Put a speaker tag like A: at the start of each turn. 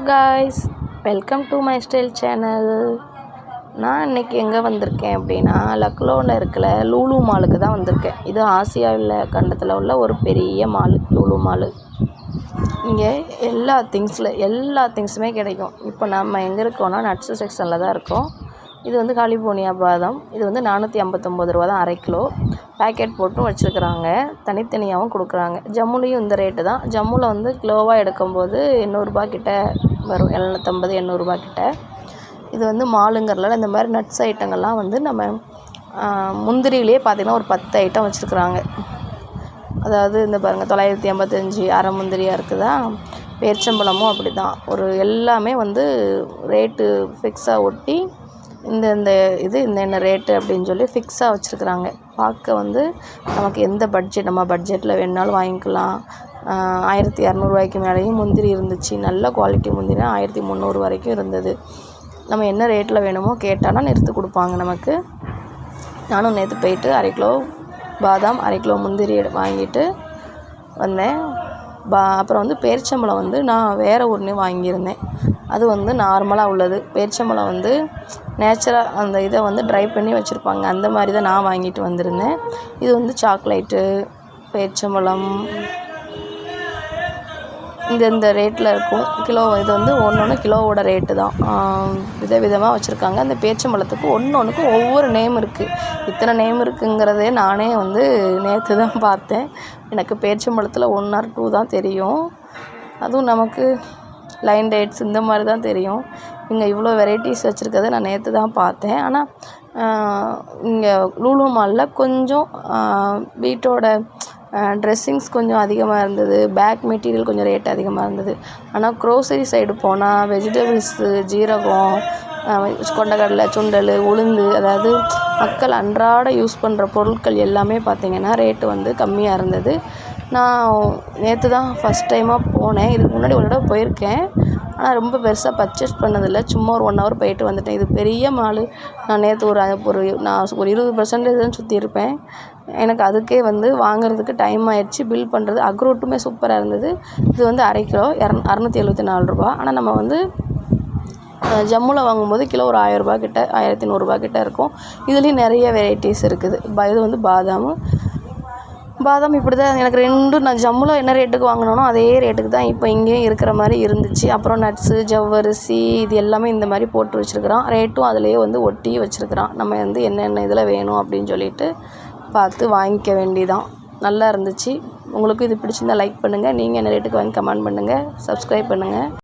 A: Guys, welcome to my style channel. நான் இன்றைக்கி எங்கே வந்திருக்கேன் அப்படின்னா, லக்னோவில் இருக்கிற லூலு மாலுக்கு தான் வந்திருக்கேன். இது ஆசியாவில் கண்டத்தில் உள்ள ஒரு பெரிய மால், லூலு மாலு. இங்கே எல்லா திங்ஸுமே கிடைக்கும். இப்போ நம்ம எங்கே இருக்கோம்னா நட்ஸு செக்ஷனில் தான் இருக்கோம். இது வந்து கலிஃபோர்னியா பாதாம். இது வந்து 459 ரூபா தான், 1/2 கிலோ. பேக்கெட் போட்டும் வச்சுருக்குறாங்க, தனித்தனியாகவும் கொடுக்குறாங்க. ஜம்முலேயும் இந்த ரேட்டு தான். ஜம்முவில் வந்து கிலோவாக எடுக்கும்போது 800 ரூபா கிட்ட வரும், 750 800 ரூபா கிட்ட. இது வந்து மாலுங்கிறதுல இந்த மாதிரி நட்ஸ் ஐட்டங்கள்லாம் வந்து நம்ம முந்திரியிலே பார்த்திங்கன்னா ஒரு 10 ஐட்டம் வச்சுருக்குறாங்க. அதாவது இந்த பாருங்கள், 985 அரை முந்திரியாக இருக்குதா. பேரிச்சம்பழமும் அப்படி தான். ஒரு எல்லாமே வந்து ரேட்டு ஃபிக்ஸாக ஒட்டி இந்த என்ன ரேட்டு அப்படின்னு சொல்லி ஃபிக்ஸாக வச்சுருக்குறாங்க. பார்க்க வந்து நமக்கு எந்த நம்ம பட்ஜெட்டில் வேணுனாலும் வாங்கிக்கலாம். 1200 மேலேயும் முந்திரி இருந்துச்சு. நல்ல குவாலிட்டி முந்திரினா 1300 வரைக்கும் இருந்தது. நம்ம என்ன ரேட்டில் வேணுமோ கேட்டானா நிறுத்து கொடுப்பாங்க நமக்கு. நானும் நேற்று போயிட்டு 1/2 கிலோ பாதாம் 1/2 கிலோ முந்திரி வாங்கிட்டு வந்தேன். அப்புறம் வந்து பேரிச்சம்பழம் வந்து நான் வேறு ஒன்று வாங்கியிருந்தேன். அது வந்து நார்மலாக உள்ளது. பேரிச்சம்பழம் வந்து நேச்சராக அந்த இதை வந்து ட்ரை பண்ணி வச்சுருப்பாங்க, அந்த மாதிரி தான் நான் வாங்கிட்டு வந்திருந்தேன். இது வந்து சாக்லேட்டு, பேரிச்சம்பழம் இந்த ரேட்டில் இருக்கும். கிலோ இது வந்து ஒன்று கிலோவோட ரேட்டு தான். விதவிதமாக வச்சுருக்காங்க. அந்த பேரிச்சம்பழத்துக்கு ஒன்றுக்கும் ஒவ்வொரு நேம் இருக்குது. இத்தனை நேம் இருக்குங்கிறதே நானே வந்து நேற்று தான் பார்த்தேன். எனக்கு பேரிச்சம்பழத்தில் 1 or 2 தான் தெரியும். அதுவும் நமக்கு லைன் டேட்ஸ் இந்த மாதிரி தான் தெரியும். இங்கே இவ்வளோ வெரைட்டிஸ் வச்சுருக்கதை நான் நேற்று தான் பார்த்தேன். ஆனால் இங்கே லூலு மாலில் கொஞ்சம் வீட்டோட ட்ரெஸ்ஸிங்ஸ் கொஞ்சம் அதிகமாக இருந்தது. பேக் மெட்டீரியல் கொஞ்சம் ரேட் அதிகமாக இருந்தது. ஆனால் க்ரோசரி சைடு போனால் வெஜிடபிள்ஸு, ஜீரகம், கொண்டக்கடலை, சுண்டல், உளுந்து, அதாவது மக்கள் அன்றாட யூஸ் பண்ணுற பொருட்கள் எல்லாமே பார்த்திங்கன்னா ரேட்டு வந்து கம்மியாக இருந்தது. நான் நேற்று தான் ஃபஸ்ட் டைமாக போனேன். இதுக்கு முன்னாடி ஒரு தடவை போயிருக்கேன். ஆனால் ரொம்ப பெருசாக பர்ச்சேஸ் பண்ணதில்லை. சும்மா ஒரு 1 hour போயிட்டு வந்துட்டேன். இது பெரிய மாலு. நான் நேற்று நான் ஒரு 20% தான் சுற்றியிருப்பேன். எனக்கு அதுக்கே வந்து வாங்குறதுக்கு டைம் ஆயிடுச்சு. பில் பண்ணுறது அக்ரூட்டுமே சூப்பராக இருந்தது. இது வந்து 1/2 கிலோ 674 ரூபா. ஆனால் நம்ம வந்து ஜம்முவில் வாங்கும்போது கிலோ ஒரு 1000 ரூபா கிட்ட, 1100 ரூபா கிட்ட இருக்கும். இதுலேயும் நிறைய வெரைட்டிஸ் இருக்குது. இது வந்து பாதாம் இப்படி தான் எனக்கு 2 நான் ஜம்முவில் என்ன ரேட்டுக்கு வாங்கினோனோ அதே ரேட்டுக்கு தான் இப்போ இங்கேயும் இருக்கிற மாதிரி இருந்துச்சு. அப்புறம் நட்ஸு, ஜவ்வரிசி இது எல்லாமே இந்த மாதிரி போட்டு வச்சுருக்குறான். ரேட்டும் அதிலேயே வந்து ஒட்டி வச்சுருக்குறான். நம்ம வந்து என்னென்ன இதில் வேணும் அப்படின்னு சொல்லிட்டு பார்த்து வாங்கிக்க வேண்டியதான். நல்லா இருந்துச்சு. உங்களுக்கு இது பிடிச்சிருந்தால் லைக் பண்ணுங்கள். நீங்கள் என்ன ரேட்டுக்கு வாங்கி கமெண்ட் பண்ணுங்கள். சப்ஸ்கிரைப் பண்ணுங்கள்.